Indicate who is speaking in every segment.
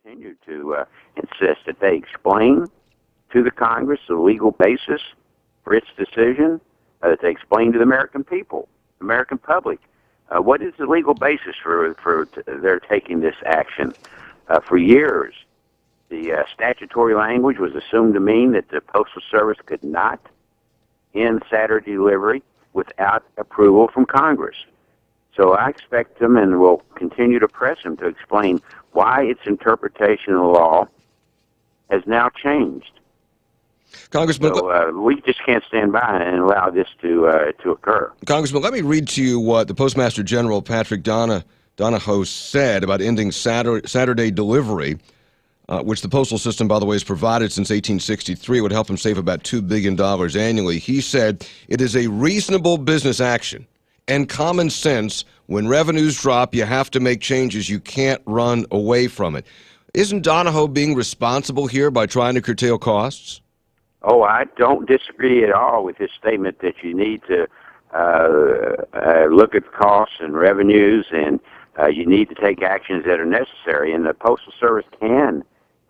Speaker 1: continue to insist that they explain to the Congress the legal basis for its decision, that they explain to the American people, American public, what is the legal basis for their taking this action. For years, the statutory language was assumed to mean that the Postal Service could not end Saturday delivery without approval from Congress. So I expect them and will continue to press them to explain why its interpretation of the law has now changed.
Speaker 2: Congressman,
Speaker 1: so we just can't stand by and allow this to occur.
Speaker 2: Congressman, let me read to you what the Postmaster General Patrick Donahoe said about ending Saturday delivery, which the postal system, by the way, has provided since 1863. It would help him save about $2 billion annually. He said, "It is a reasonable business action and common sense. When revenues drop, you have to make changes. You can't run away from it." Isn't Donahoe being responsible here by trying to curtail costs?
Speaker 1: Oh, I don't disagree at all with his statement that you need to look at costs and revenues, and you need to take actions that are necessary, and the Postal Service can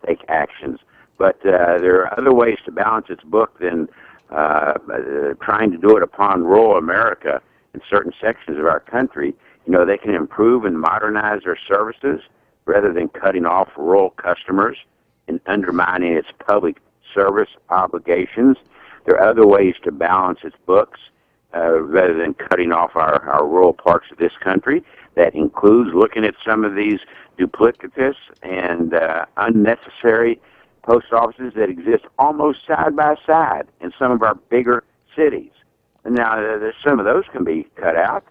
Speaker 1: take actions. But there are other ways to balance its book than trying to do it upon rural America in certain sections of our country. You know, they can improve and modernize their services rather than cutting off rural customers and undermining its public service obligations. There are other ways to balance its books rather than cutting off our rural parts of this country. That includes looking at some of these duplicitous and unnecessary post offices that exist almost side by side in some of our bigger cities. And now, some of those can be cut out.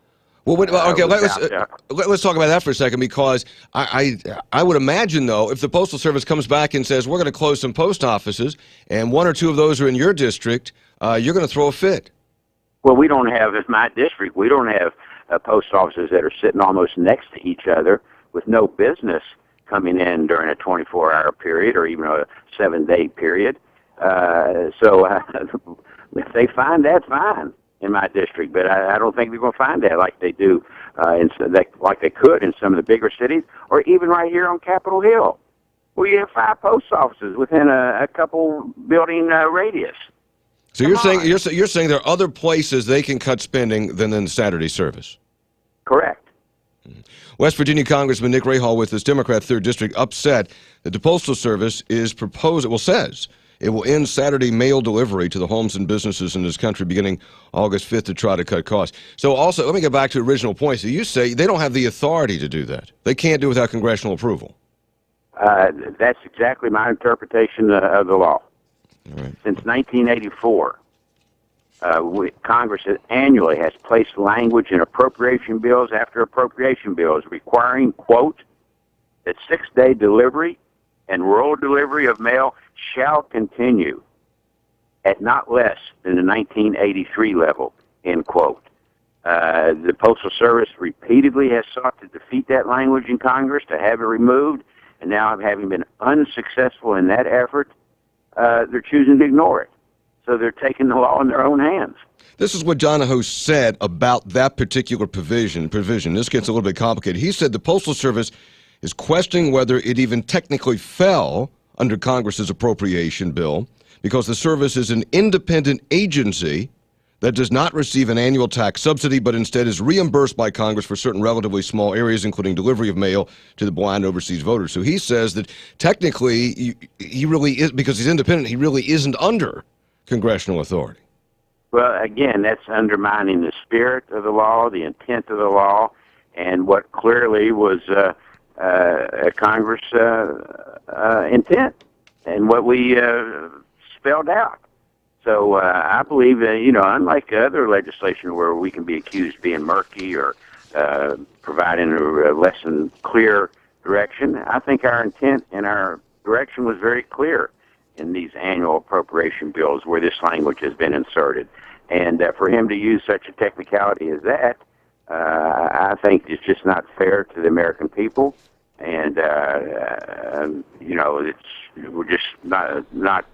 Speaker 2: Well, okay, let's talk about that for a second, because I would imagine, though, if the Postal Service comes back and says, we're going to close some post offices, and one or two of those are in your district, you're going to throw a fit.
Speaker 1: Well, we don't have, in my district, we don't have post offices that are sitting almost next to each other with no business coming in during a 24-hour period or even a 7-day period. So if they find that, fine in my district, but I don't think they're going to find that like they do, like they could in some of the bigger cities, or even right here on Capitol Hill, where you have 5 post offices within a couple building radius.
Speaker 2: So you're saying there are other places they can cut spending than in the Saturday service?
Speaker 1: Correct.
Speaker 2: West Virginia Congressman Nick Rahall with his Democrat 3rd District upset that the Postal Service says it will end Saturday mail delivery to the homes and businesses in this country beginning August 5th to try to cut costs. So also, let me get back to original points. So you say they don't have the authority to do that. They can't do it without congressional approval.
Speaker 1: That's exactly my interpretation of the law.
Speaker 2: All right.
Speaker 1: Since 1984, Congress annually has placed language in appropriation bills after appropriation bills requiring, quote, that 6-day delivery and rural delivery of mail shall continue at not less than the 1983 level, end quote. The Postal Service repeatedly has sought to defeat that language in Congress, to have it removed, and now, having been unsuccessful in that effort, they're choosing to ignore it. So they're taking the law in their own hands.
Speaker 2: This is what Donahoe said about that particular provision. This gets a little bit complicated. He said the Postal Service is questioning whether it even technically fell under Congress's appropriation bill because the service is an independent agency that does not receive an annual tax subsidy, but instead is reimbursed by Congress for certain relatively small areas, including delivery of mail to the blind overseas voters. So he says that technically he really is, because he's independent, he really isn't under congressional authority.
Speaker 1: Well, again, that's undermining the spirit of the law, the intent of the law, and what clearly was Congress' intent and what we spelled out. So I believe, unlike other legislation where we can be accused of being murky or providing a less than clear direction, I think our intent and our direction was very clear in these annual appropriation bills where this language has been inserted. And for him to use such a technicality as that, I think it's just not fair to the American people. And, we're just not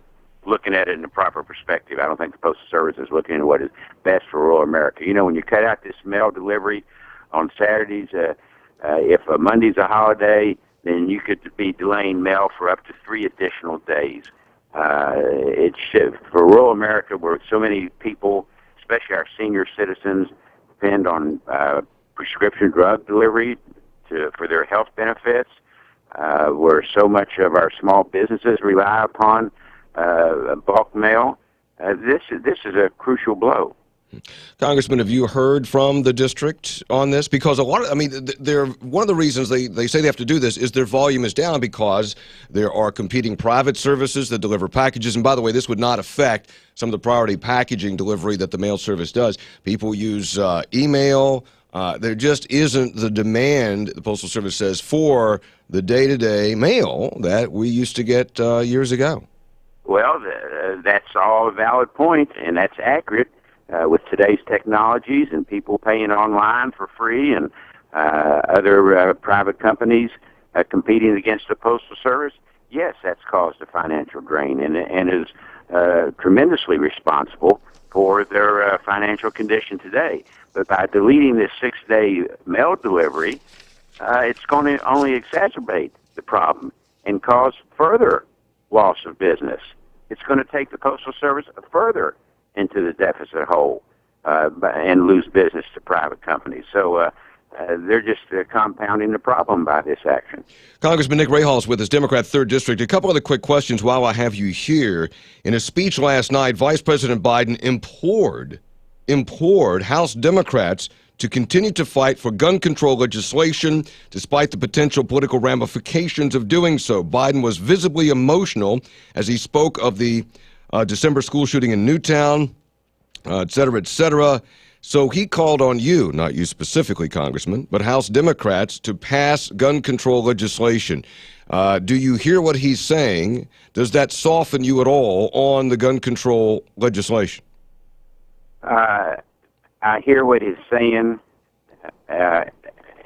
Speaker 1: looking at it in the proper perspective. I don't think the Postal Service is looking at what is best for rural America. You know, when you cut out this mail delivery on Saturdays, if Monday's a holiday, then you could be delaying mail for up to 3 additional days. It should, for rural America, where so many people, especially our senior citizens, depend on prescription drug delivery for their health benefits, where so much of our small businesses rely upon bulk mail. This is a crucial blow.
Speaker 2: Congressman, have you heard from the district on this? Because one of the reasons they say they have to do this is their volume is down because there are competing private services that deliver packages. And by the way, this would not affect some of the priority packaging delivery that the mail service does. People use email. There just isn't the demand, the Postal Service says, for the day-to-day mail that we used to get years ago.
Speaker 1: Well, that's all a valid point, and that's accurate. With today's technologies and people paying online for free and other private companies competing against the Postal Service, yes, that's caused a financial drain and is tremendously responsible for their financial condition today. But by deleting this 6-day mail delivery, it's going to only exacerbate the problem and cause further loss of business. It's going to take the Postal Service further into the deficit hole and lose business to private companies. So they're just compounding the problem by this action.
Speaker 2: Congressman Nick Rahall is with us, Democrat 3rd District. A couple other quick questions while I have you here. In a speech last night, Vice President Biden implored House Democrats to continue to fight for gun control legislation despite the potential political ramifications of doing so. Biden was visibly emotional as he spoke of the December school shooting in Newtown, et cetera, et cetera. So he called on you, not you specifically, Congressman, but House Democrats to pass gun control legislation. Do you hear what he's saying? Does that soften you at all on the gun control legislation?
Speaker 1: I hear what he's saying, and,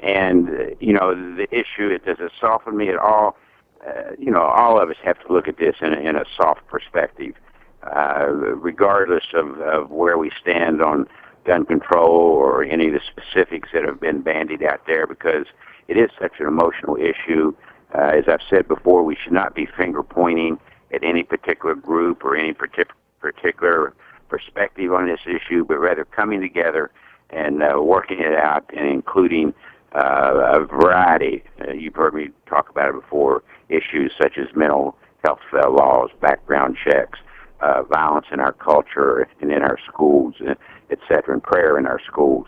Speaker 1: the issue, does it soften me at all? All of us have to look at this in a soft perspective. Regardless of where we stand on gun control or any of the specifics that have been bandied out there, because it is such an emotional issue. As I've said before, we should not be finger pointing at any particular group or any particular perspective on this issue, but rather coming together and working it out and including a variety. You've heard me talk about it before, issues such as mental health laws, background checks, violence in our culture and in our schools, et cetera, and prayer in our schools,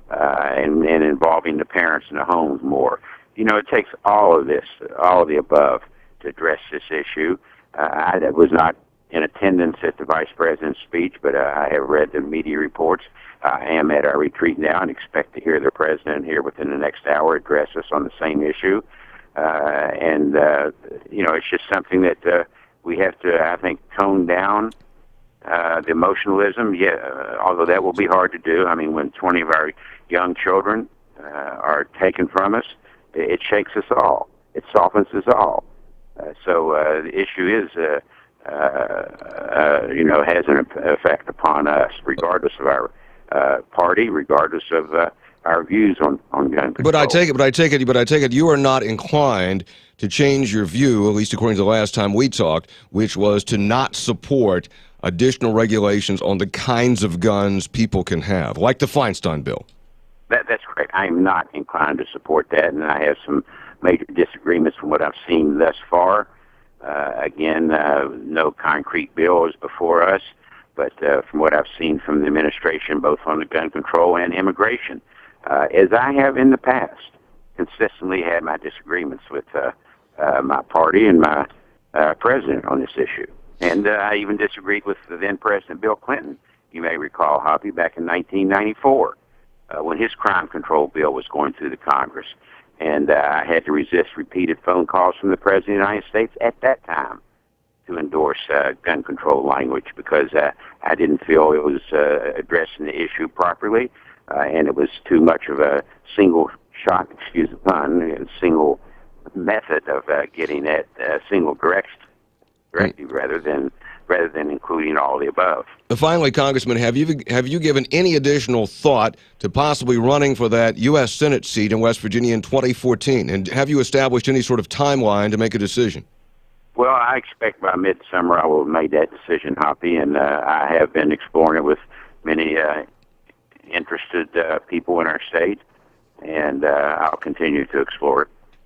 Speaker 1: and involving the parents in the homes more. It takes all of this, all of the above, to address this issue. I was not in attendance at the Vice President's speech, but I have read the media reports. I am at our retreat now and expect to hear the President here within the next hour address us on the same issue. It's just something that we have to, I think, tone down the emotionalism. Although that will be hard to do. I mean, when 20 of our young children are taken from us, it shakes us all. It softens us all. So the issue is, has an effect upon us, regardless of our party, regardless of our views on gun control. But I take it, you are not inclined to change your view, at least according to the last time we talked, which was to not support additional regulations on the kinds of guns people can have, like the Feinstein bill. That's correct. I am not inclined to support that, and I have some major disagreements from what I've seen thus far. Again, no concrete bill is before us, but from what I've seen from the administration, both on the gun control and immigration, as I have in the past, consistently had my disagreements with my party and my president on this issue. And I even disagreed with the then President Bill Clinton, you may recall, Hoppy, back in 1994, when his crime control bill was going through the Congress. And I had to resist repeated phone calls from the President of the United States at that time to endorse gun control language because I didn't feel it was addressing the issue properly, and it was too much of a single shot, excuse the pun, a single method of getting at single directive rather than rather than including all the above.
Speaker 2: Finally, Congressman, have you given any additional thought to possibly running for that U.S. Senate seat in West Virginia in 2014? And have you established any sort of timeline to make a decision?
Speaker 1: Well, I expect by midsummer I will have made that decision, Hoppy, and I have been exploring it with many interested people in our state, and I'll continue to explore it.